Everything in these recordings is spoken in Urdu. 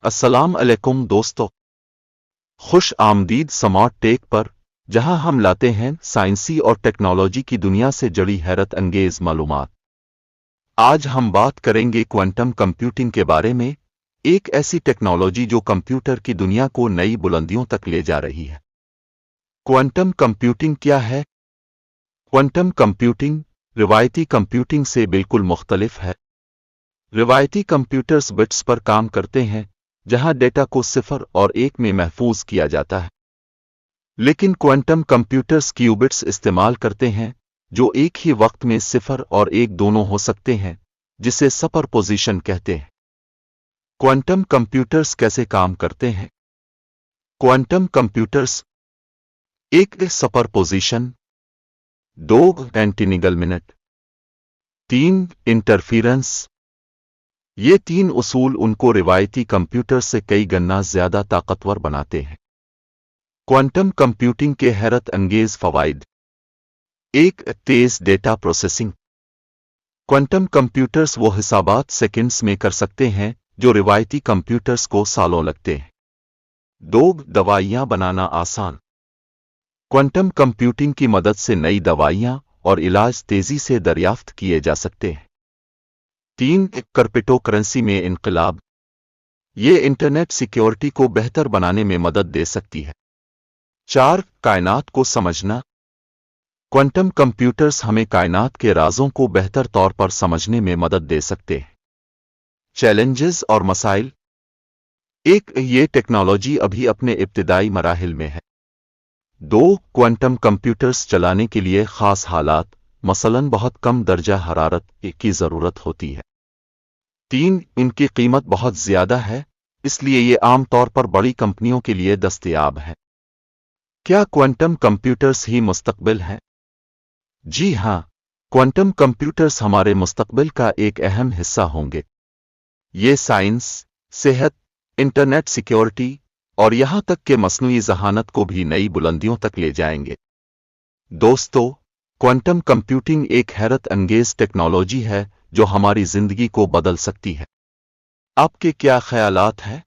السلام علیکم دوستو، خوش آمدید سمارٹ ٹیک پر، جہاں ہم لاتے ہیں سائنسی اور ٹیکنالوجی کی دنیا سے جڑی حیرت انگیز معلومات۔ آج ہم بات کریں گے کوانٹم کمپیوٹنگ کے بارے میں، ایک ایسی ٹیکنالوجی جو کمپیوٹر کی دنیا کو نئی بلندیوں تک لے جا رہی ہے۔ کوانٹم کمپیوٹنگ کیا ہے؟ کوانٹم کمپیوٹنگ روایتی کمپیوٹنگ سے بالکل مختلف ہے۔ روایتی کمپیوٹرز بٹس پر کام کرتے ہیں، جہاں ڈیٹا کو 0 اور 1 میں محفوظ کیا جاتا ہے، لیکن کوانٹم کمپیوٹرز کیوبٹس استعمال کرتے ہیں، جو ایک ہی وقت میں 0 اور 1 دونوں ہو سکتے ہیں، جسے سپر پوزیشن کہتے ہیں۔ کوانٹم کمپیوٹرز کیسے کام کرتے ہیں؟ Quantum computers: 1 super position, 2 entanglement, 3 interference. یہ 3 اصول ان کو روایتی کمپیوٹر سے کئی گنا زیادہ طاقتور بناتے ہیں۔ کوانٹم کمپیوٹنگ کے حیرت انگیز فوائد: 1 تیز ڈیٹا پروسیسنگ۔ کوانٹم کمپیوٹرز وہ حسابات سیکنڈز میں کر سکتے ہیں جو روایتی کمپیوٹرز کو سالوں لگتے ہیں۔ 2 دوائیاں بنانا آسان۔ کوانٹم کمپیوٹنگ کی مدد سے نئی دوائیاں اور علاج تیزی سے دریافت کیے جا سکتے ہیں۔ 3 کرپٹو کرنسی میں انقلاب۔ یہ انٹرنیٹ سیکیورٹی کو بہتر بنانے میں مدد دے سکتی ہے۔ 4 کائنات کو سمجھنا۔ کوانٹم کمپیوٹرز ہمیں کائنات کے رازوں کو بہتر طور پر سمجھنے میں مدد دے سکتے ہیں۔ چیلنجز اور مسائل: 1 یہ ٹیکنالوجی ابھی اپنے ابتدائی مراحل میں ہے۔ 2 کوانٹم کمپیوٹرز چلانے کے لیے خاص حالات، مثلاً بہت کم درجہ حرارت کی ضرورت ہوتی ہے۔ 3 ان کی قیمت بہت زیادہ ہے، اس لیے یہ عام طور پر بڑی کمپنیوں کے لیے دستیاب ہے۔ کیا کوانٹم کمپیوٹرز ہی مستقبل ہیں؟ جی ہاں، کوانٹم کمپیوٹرز ہمارے مستقبل کا ایک اہم حصہ ہوں گے۔ یہ سائنس، صحت، انٹرنیٹ سیکیورٹی اور یہاں تک کہ مصنوعی ذہانت کو بھی نئی بلندیوں تک لے جائیں گے۔ دوستو، کوانٹم کمپیوٹنگ ایک حیرت انگیز ٹیکنالوجی ہے جو ہماری زندگی کو بدل سکتی ہے۔ آپ کے کیا خیالات ہیں؟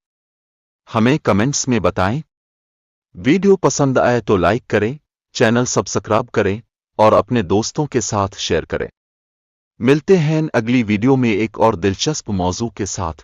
ہمیں کمنٹس میں بتائیں۔ ویڈیو پسند آئے تو لائک کریں، چینل سبسکرائب کریں اور اپنے دوستوں کے ساتھ شیئر کریں۔ ملتے ہیں اگلی ویڈیو میں ایک اور دلچسپ موضوع کے ساتھ۔